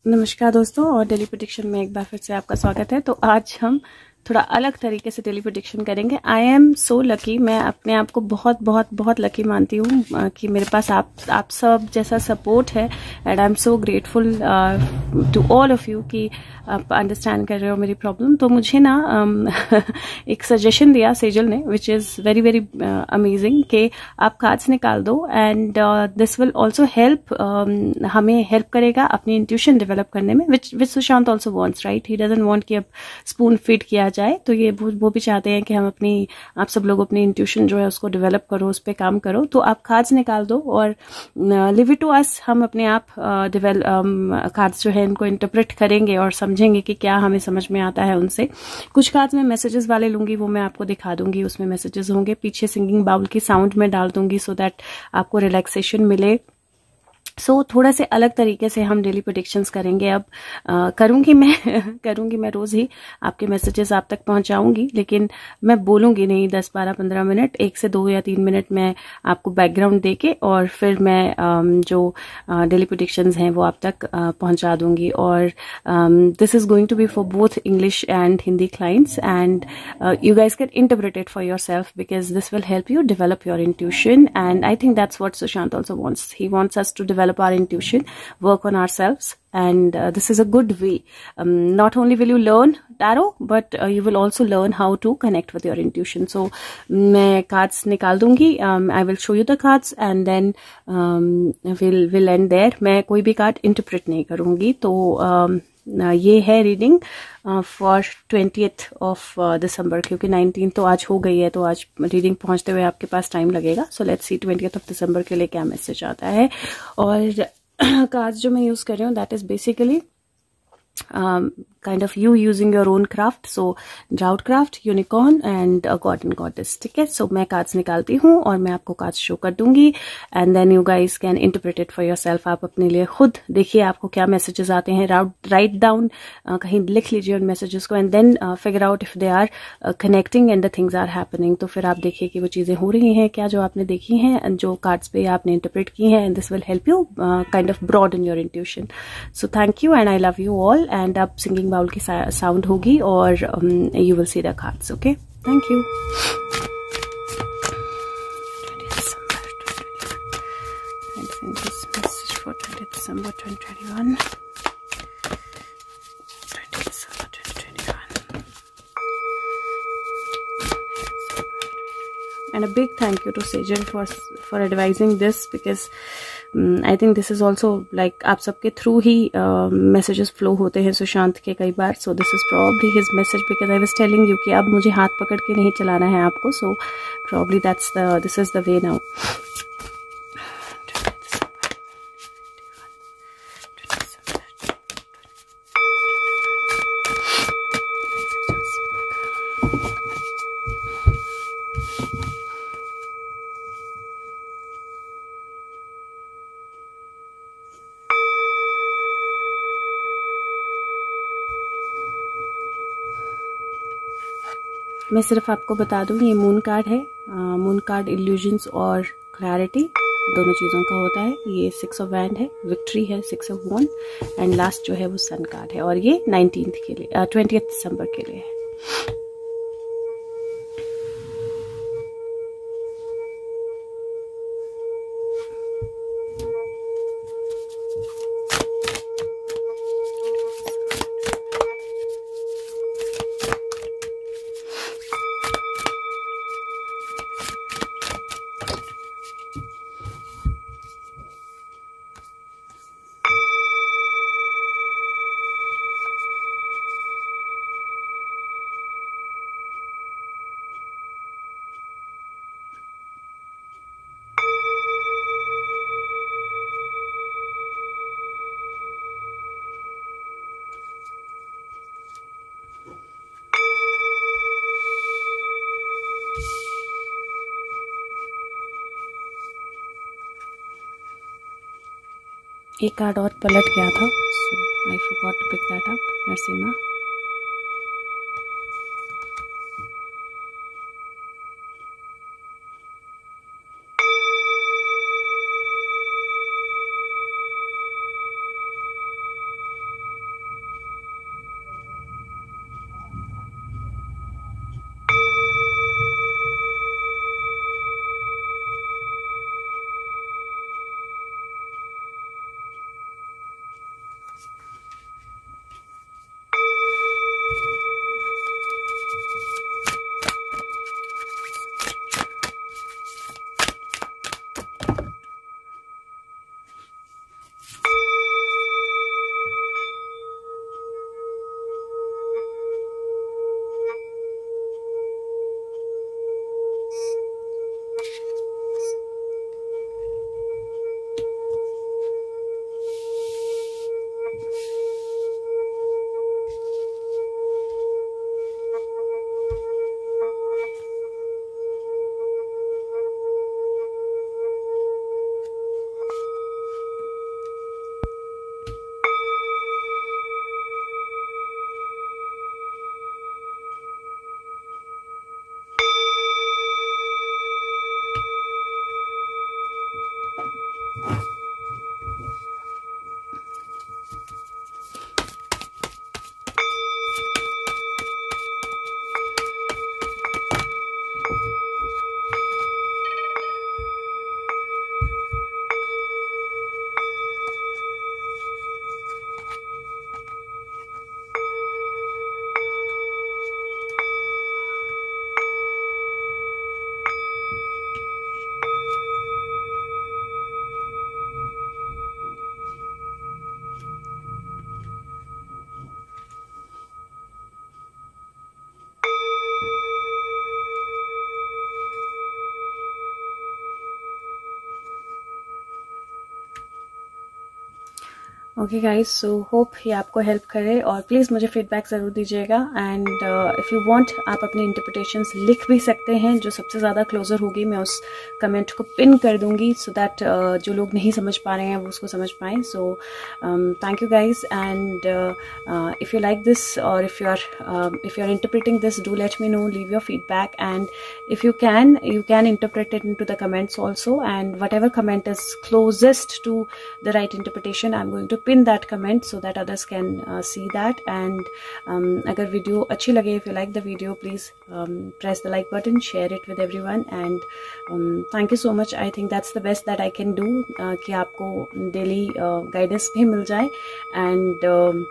नमस्कार दोस्तों, और डेली प्रेडिक्शन में एक बार फिर से आपका स्वागत है। तो आज हम थोड़ा अलग तरीके से डेली प्रेडिक्शन करेंगे। आई एम सो लकी, मैं अपने आप को बहुत बहुत बहुत लकी मानती हूँ कि मेरे पास आप सब जैसा सपोर्ट है। And I am so grateful to all of you कि आप अंडरस्टैंड कर रहे हो मेरी प्रॉब्लम। तो मुझे ना एक सजेशन दिया सेजल ने, which is very very amazing, कि आप कार्ड्स निकाल दो and this will also help, हमें हेल्प करेगा अपनी इंट्यूशन डेवलप करने में, which Sushant also wants, right. He doesn't want कि अब स्पून फीड किया जाए, तो ये वो भी चाहते हैं कि हम आप सब लोग अपनी इंट्यूशन जो है उसको डेवलप करो, उस पर काम करो। तो आप कार्ड्स निकाल दो और लिव इट टू अस, हम अपने आप कार्ड्स जो है इनको इंटरप्रेट करेंगे और समझेंगे कि क्या हमें समझ में आता है उनसे। कुछ कार्ड्स मैं मैसेजेस वाले लूंगी, वो मैं आपको दिखा दूंगी, उसमें मैसेजेस होंगे। पीछे सिंगिंग बाउल की साउंड में डाल दूंगी सो दैट आपको रिलैक्सेशन मिले। थोड़ा से अलग तरीके से हम डेली प्रेडिक्शंस करेंगे। अब करूंगी मैं रोज ही आपके मैसेजेस आप तक पहुंचाऊंगी, लेकिन मैं बोलूंगी नहीं 10, 12, 15 मिनट, 1 से 2 या 3 मिनट मैं आपको बैकग्राउंड देके और फिर मैं जो डेली प्रेडिक्शंस हैं वो आप तक पहुंचा दूंगी। और this is going to be for both English and Hindi clients, and you guys can interpret it for yourself because this will help you develop your intuition, and I think that's what Sushant also wants. He wants us to develop our intuition, work on ourselves, and this is a good way. Not only will you learn tarot, but you will also learn how to connect with your intuition. So मैं cards निकाल दूंगी, I will show you the cards and then we'll end there. मैं कोई भी card interpret नहीं करूंगी। तो ये है reading for 20th of December, क्योंकि 19 तो आज हो गई है, तो आज रीडिंग पहुंचते हुए आपके पास टाइम लगेगा। So let's see 20th of December के लिए क्या मैसेज आता है। और कार्ड्स जो मैं यूज कर रही हूँ that is basically kind of you using your own craft. So drought craft, unicorn and a god and goddess, ठीक है। So मैं कार्ड्स निकालती हूँ और मैं आपको कार्ड्स शो कर दूंगी, and then you guys can interpret it for yourself. आप अपने लिए खुद देखिए आपको क्या मैसेजेस आते हैं, राइट डाउन, कहीं लिख लीजिए उन मैसेजेस को, and then figure out if they are connecting and the things are happening. तो फिर आप देखिए कि वो चीजें हो रही हैं क्या जो आपने देखी हैं, जो कार्ड्स पे आपने इंटरप्रेट की हैं, and this will help you kind of broaden your intuition. So thank you and I love you all. And अब सिंगिंग बाउल की साउंड होगी और you will see the cards. Okay, thank you. Message for 20 December 2021। And a big thank you to Sejal for advising this, because I think this is also like आप सबके through ही messages flow होते हैं सुशांत के कई बार। So this is probably his message, because I was telling you कि अब मुझे हाथ पकड़ के नहीं चलाना है आपको। So probably this is the way now. मैं सिर्फ आपको बता दूं ये मून कार्ड है। मून कार्ड इल्यूजन्स और क्लैरिटी दोनों चीज़ों का होता है। ये 6 ऑफ वैंड है, विक्ट्री है 6 ऑफ वॉन्ड, एंड लास्ट जो है वो सन कार्ड है, और ये 19th के लिए 20th दिसंबर के लिए है। एक कार्ड और पलट गया था, so I forgot to pick that up. Narasimha, okay guys, so hope ये आपको हेल्प करे और प्लीज़ मुझे फीडबैक ज़रूर दीजिएगा। एंड इफ़ यू वांट आप अपनी इंटरप्रिटेशंस लिख भी सकते हैं, जो सबसे ज़्यादा क्लोजर होगी मैं उस कमेंट को पिन कर दूंगी सो दैट जो लोग नहीं समझ पा रहे हैं वो उसको समझ पाएँ। So thank you guys, and if you like this और if you are interpreting this, do let me know, leave your feedback, and if you can interpret it into the comments also, and whatever comment is closest to the right interpretation, I'm going to pin that comment so that others can see that. And agar video अच्छी लगे, if you like the video, please press the like button, share it with everyone, and thank you so much. I think that's the best that I can do कि आपको daily guidance भी मिल जाए and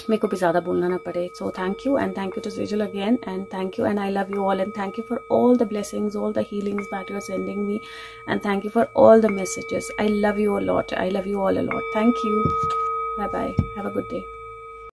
मेरे को भी ज़्यादा बोलना ना पड़े. So thank you, and thank you to Sejal again, and thank you, and I love you all, and thank you for all the blessings, all the healings that you are sending me, and thank you for all the messages. I love you a lot. I love you all a lot. Thank you. Bye bye. Have a good day.